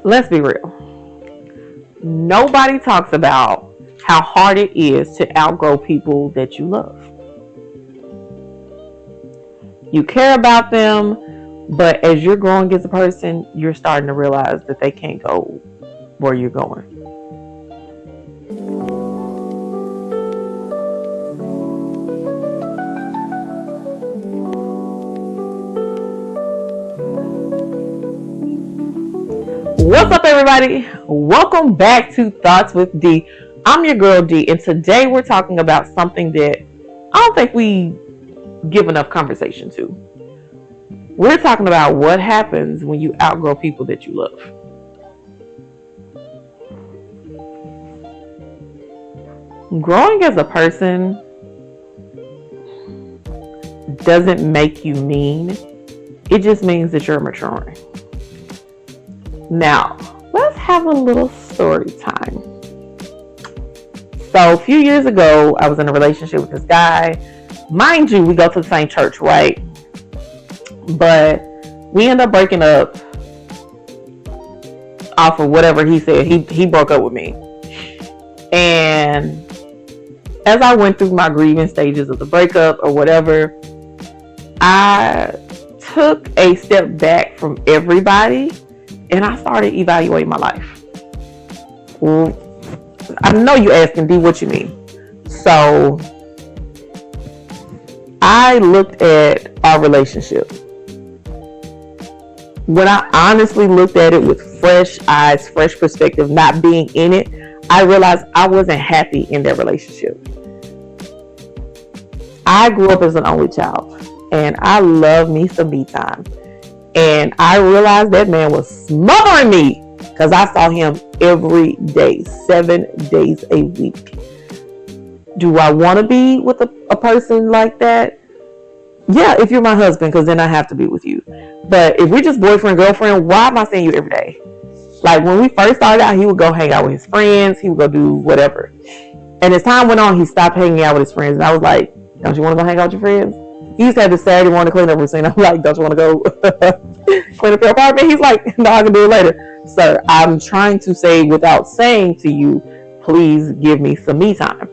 let's be real. Nobody talks about how hard it is to outgrow people that you love. You care about them, but as you're growing as a person, you're starting to realize that they can't go where you're going. What's up, everybody? Welcome back to Thoughts with Dee. I'm your girl Dee, and today we're talking about something that I don't think we give enough conversation to. We're talking about what happens when you outgrow people that you love. Growing as a person doesn't make you mean. It just means that you're maturing. Now, let's have a little story time. So a few years ago, I was in a relationship with this guy. Mind you, we go to the same church, right? But we ended up breaking up off of whatever he said. He broke up with me. And as I went through my grieving stages of the breakup or whatever, I took a step back from everybody and I started evaluating my life. Well, I know you're asking, Dee, what you mean? So I looked at our relationship. When I honestly looked at it with fresh eyes, fresh perspective, not being in it, I realized I wasn't happy in that relationship. I grew up as an only child, and I love me some me time. And I realized that man was smothering me because I saw him every day, 7 days a week. Do I want to be with a person like that? Yeah, if you're my husband, because then I have to be with you. But if we're just boyfriend, girlfriend, why am I seeing you every day? Like when we first started out, he would go hang out with his friends. He would go do whatever. And as time went on, he stopped hanging out with his friends. And I was like, don't you want to go hang out with your friends? He used to have this Saturday morning cleanup routine. I'm like, don't you want to go clean up your apartment? He's like, no, I can do it later. Sir, I'm trying to say without saying to you, please give me some me time.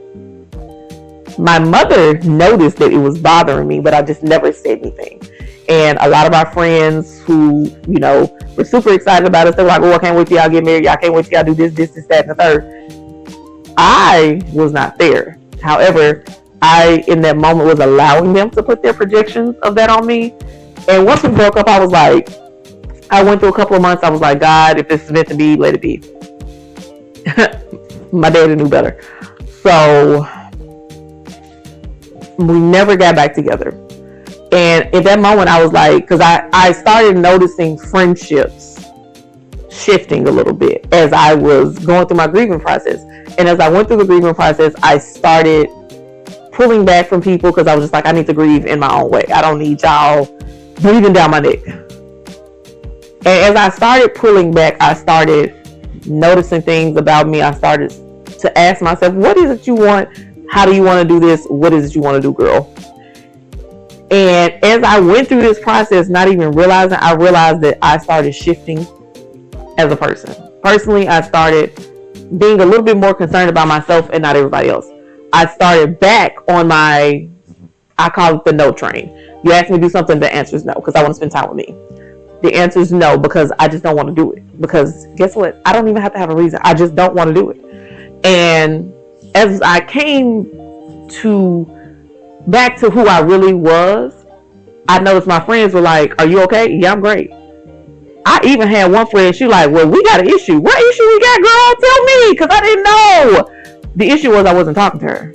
My mother noticed that it was bothering me, but I just never said anything. And a lot of our friends who, were super excited about us, they were like, oh, I can't wait till y'all get married. Y'all can't wait till y'all do this, that, and the third. I was not there. However, I, in that moment, was allowing them to put their projections of that on me. And once we broke up, I was like, I went through a couple of months. I was like, God, if this is meant to be, let it be. My daddy knew better. So we never got back together. And at that moment, I was like, because I started noticing friendships shifting a little bit as I was going through my grieving process. And as I went through the grieving process, I started pulling back from people because I was just like, I need to grieve in my own way. I don't need y'all breathing down my neck. And as I started pulling back, I started noticing things about me. I started to ask myself, what is it you want? How do you want to do this? What is it you want to do, girl? And as I went through this process, not even realizing, I realized that I started shifting as a person. Personally, I started being a little bit more concerned about myself and not everybody else. I started back on I call it the no train. You ask me to do something, the answer is no, because I want to spend time with me. The answer is no, because I just don't want to do it. Because guess what? I don't even have to have a reason. I just don't want to do it. And as I came back to who I really was, I noticed my friends were like, are you okay? Yeah, I'm great. I even had one friend, she like, well, we got an issue. What issue we got, girl? Tell me, because I didn't know. The issue was I wasn't talking to her.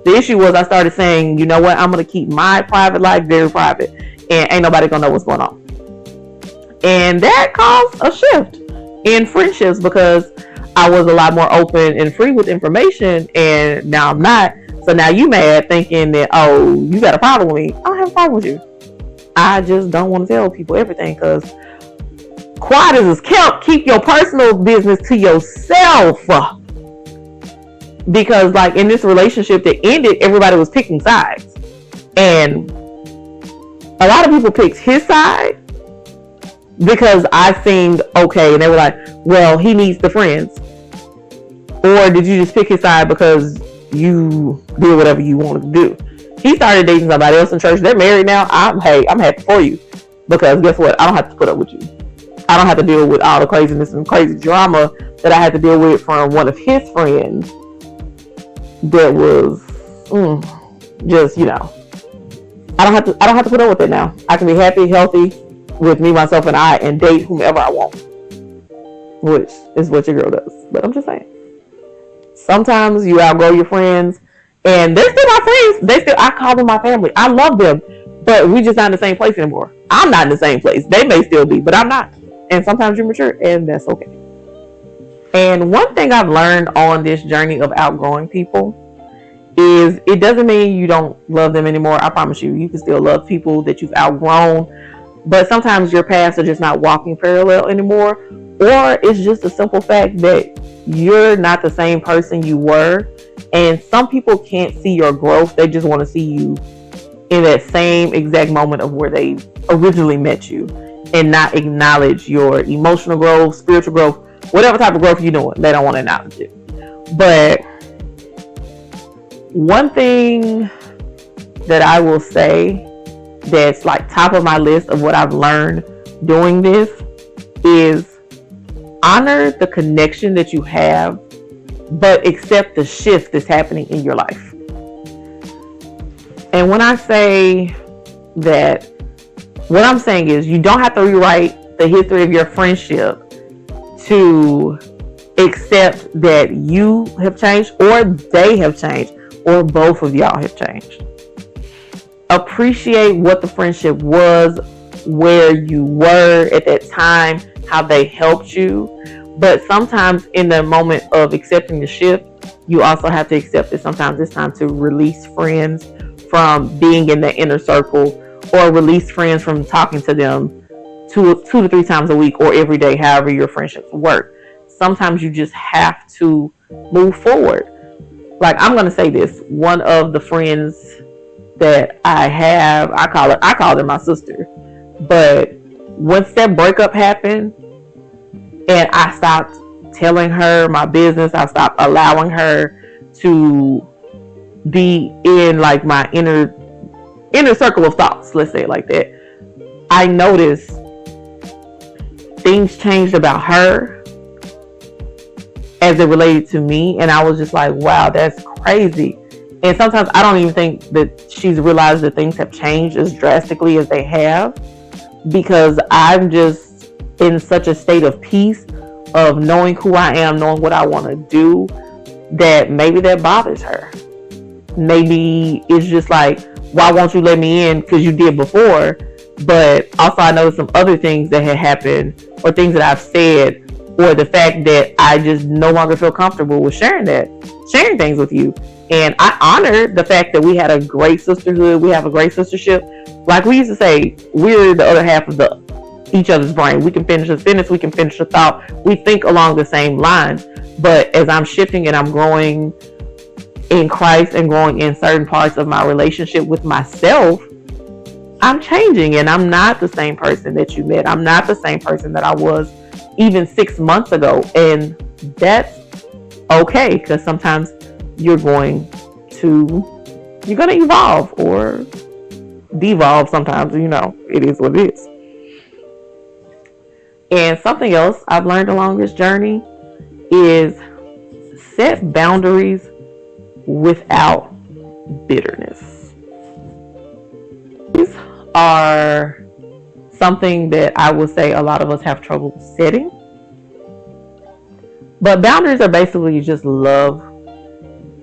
The issue was I started saying, you know what, I'm going to keep my private life very private and ain't nobody going to know what's going on. And that caused a shift in friendships because I was a lot more open and free with information and now I'm not. So now you mad thinking that, oh, you got a problem with me. I don't have a problem with you. I just don't want to tell people everything because quiet as is kept. Keep your personal business to yourself. Because like in this relationship that ended, everybody was picking sides. And a lot of people picked his side because I seemed okay, and they were like, well, he needs the friends. Or did you just pick his side because you did whatever you wanted to do? He started dating somebody else in church. They're married now. I'm happy for you, because guess what? I don't have to put up with you. I don't have to deal with all the craziness and crazy drama that I had to deal with from one of his friends that was just, I don't have to put up with it now. I can be happy, healthy with me, myself, and I, and date whomever I want, which is what your girl does. But I'm just saying, sometimes you outgrow your friends, and they're still my friends. I call them my family. I love them, but we just not in the same place anymore. I'm not in the same place. They may still be, but I'm not. And sometimes you mature, and that's okay. And one thing I've learned on this journey of outgrowing people is it doesn't mean you don't love them anymore. I promise you, you can still love people that you've outgrown, but sometimes your paths are just not walking parallel anymore, or it's just a simple fact that you're not the same person you were, and some people can't see your growth. They just want to see you in that same exact moment of where they originally met you, and not acknowledge your emotional growth, spiritual growth, whatever type of growth you're doing. They don't want to acknowledge it. But one thing that I will say that's like top of my list of what I've learned doing this is honor the connection that you have, but accept the shift that's happening in your life. And when I say that, what I'm saying is you don't have to rewrite the history of your friendship to accept that you have changed, or they have changed, or both of y'all have changed. Appreciate what the friendship was, where you were at that time, how they helped you. But sometimes in the moment of accepting the shift, you also have to accept that sometimes it's time to release friends from being in the inner circle, or release friends from talking to them two to three times a week or every day, however your friendships work. Sometimes you just have to move forward. Like, I'm going to say this. One of the friends that I have, I call her my sister. But once that breakup happened and I stopped telling her my business, I stopped allowing her to be in like my inner circle of thoughts, let's say it like that, I noticed things changed about her as it related to me, and I was just like, wow, that's crazy. And sometimes I don't even think that she's realized that things have changed as drastically as they have, because I'm just in such a state of peace of knowing who I am, knowing what I want to do, that maybe that bothers her. Maybe it's just like, why won't you let me in? Because you did before. But also I know some other things that had happened, or things that I've said, or the fact that I just no longer feel comfortable with sharing things with you. And I honor the fact that we had a great sisterhood. We have a great sistership. Like we used to say, we're the other half of each other's brain. We can finish a sentence. We can finish a thought. We think along the same lines. But as I'm shifting and I'm growing in Christ and growing in certain parts of my relationship with myself, I'm changing, and I'm not the same person that you met. I'm not the same person that I was even 6 months ago. And that's okay, because sometimes you're going to evolve or devolve sometimes. It is what it is. And something else I've learned along this journey is set boundaries without bitterness. These are something that I would say a lot of us have trouble setting. But boundaries are basically just love,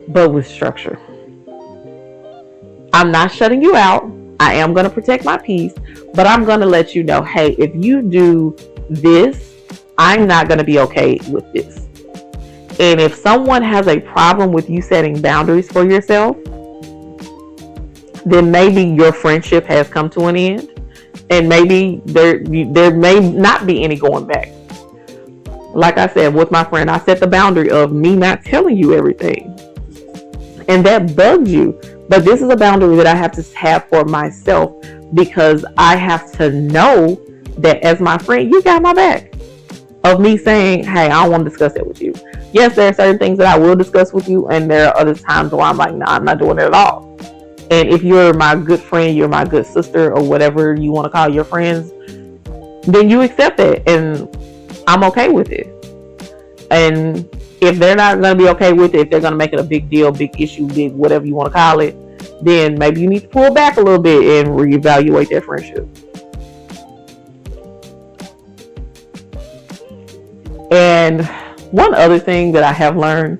but with structure. I'm not shutting you out. I am going to protect my peace, but I'm going to let you know, hey, if you do this, I'm not going to be okay with this. And if someone has a problem with you setting boundaries for yourself, then maybe your friendship has come to an end, and maybe there may not be any going back. Like I said, with my friend, I set the boundary of me not telling you everything, and that bugged you. But this is a boundary that I have to have for myself, because I have to know that as my friend, you got my back. Of me saying, hey, I don't want to discuss that with you. Yes, there are certain things that I will discuss with you, and there are other times where I'm like, nah, I'm not doing it at all. And if you're my good friend, you're my good sister, or whatever you want to call your friends, then you accept it, and I'm okay with it. And if they're not going to be okay with it, if they're going to make it a big deal, big issue, big whatever you want to call it, then maybe you need to pull back a little bit and reevaluate that friendship. And one other thing that I have learned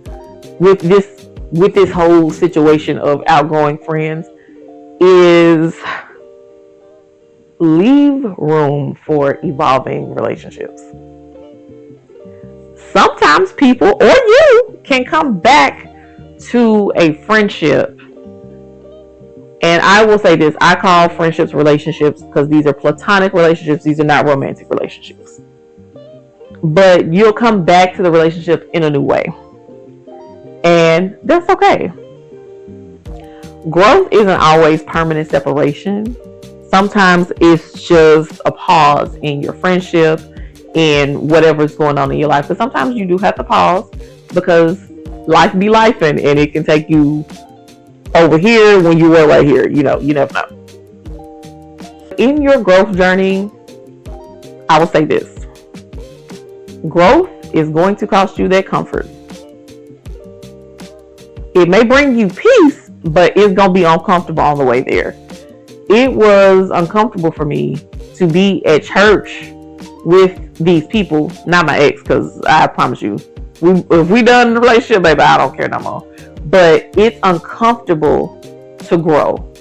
with this whole situation of outgrowing friends is leave room for evolving relationships. Sometimes people or you can come back to a friendship. And I will say this, I call friendships relationships because these are platonic relationships. These are not romantic relationships. But you'll come back to the relationship in a new way. And that's okay. Growth isn't always permanent separation. Sometimes it's just a pause in your friendship and whatever's going on in your life. But sometimes you do have to pause because life be lifing, and it can take you over here when you were right here. You never know. In your growth journey, I will say this. Growth is going to cost you that comfort. It may bring you peace, but it's going to be uncomfortable on the way there. It was uncomfortable for me to be at church with these people, not my ex, because I promise you, if we done in the relationship, baby, I don't care no more. But it's uncomfortable to grow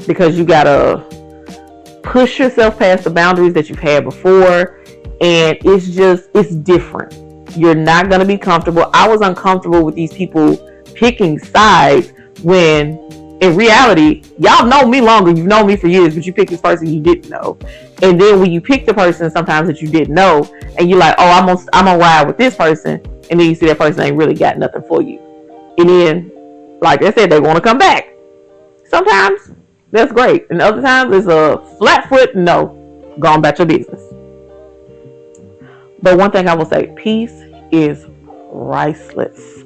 because you got to push yourself past the boundaries that you've had before. And it's different. You're not going to be comfortable. I was uncomfortable with these people picking sides when in reality, y'all know me longer. You've known me for years, but you picked this person you didn't know. And then when you pick the person sometimes that you didn't know, and you're like, oh, I'm gonna ride with this person. And then you see that person ain't really got nothing for you. And then, like I said, they want to come back. Sometimes that's great. And other times it's a flat foot, no, go on about your business. But one thing I will say, peace is priceless.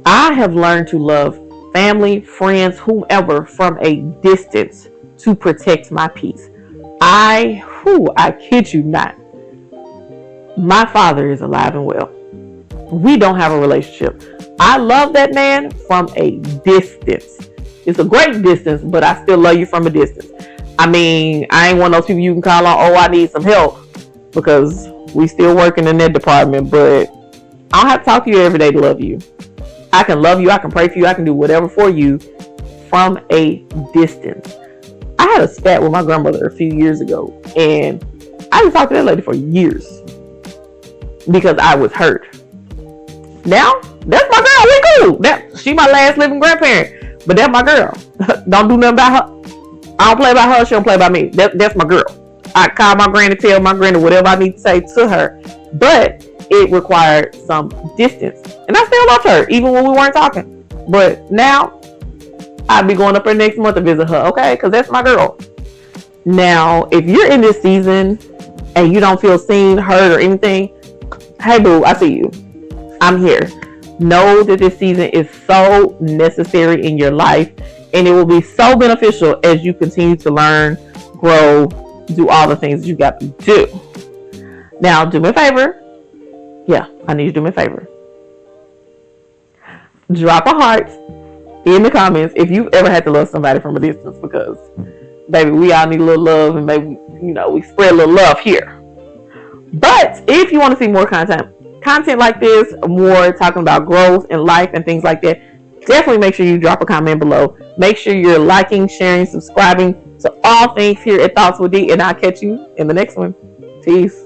I have learned to love family, friends, whomever from a distance to protect my peace. I kid you not. My father is alive and well. We don't have a relationship. I love that man from a distance. It's a great distance, but I still love you from a distance. I mean, I ain't one of those people you can call on, oh, I need some help, because we still working in that department, but I don't have to talk to you every day to love you. I can love you, I can pray for you, I can do whatever for you from a distance. I had a spat with my grandmother a few years ago, and I didn't talk to that lady for years because I was hurt. Now, that's my girl, we cool. She my last living grandparent, but that's my girl. Don't do nothing about her. I don't play by her, she don't play by me. That's my girl. I call my granny, tell my granny whatever I need to say to her. But it required some distance. And I still love her, even when we weren't talking. But now, I'll be going up there next month to visit her, okay? Because that's my girl. Now, if you're in this season and you don't feel seen, heard, or anything, hey boo, I see you. I'm here. Know that this season is so necessary in your life, and it will be so beneficial as you continue to learn, grow, do all the things you got to do. Now, do me a favor. Yeah, I need you to do me a favor. Drop a heart in the comments if you've ever had to love somebody from a distance, because, baby, we all need a little love, and maybe, we spread a little love here. But if you want to see more content like this, more talking about growth and life and things like that, definitely make sure you drop a comment below. Make sure you're liking, sharing, subscribing to all things here at Thoughts With Dee, and I'll catch you in the next one. Peace.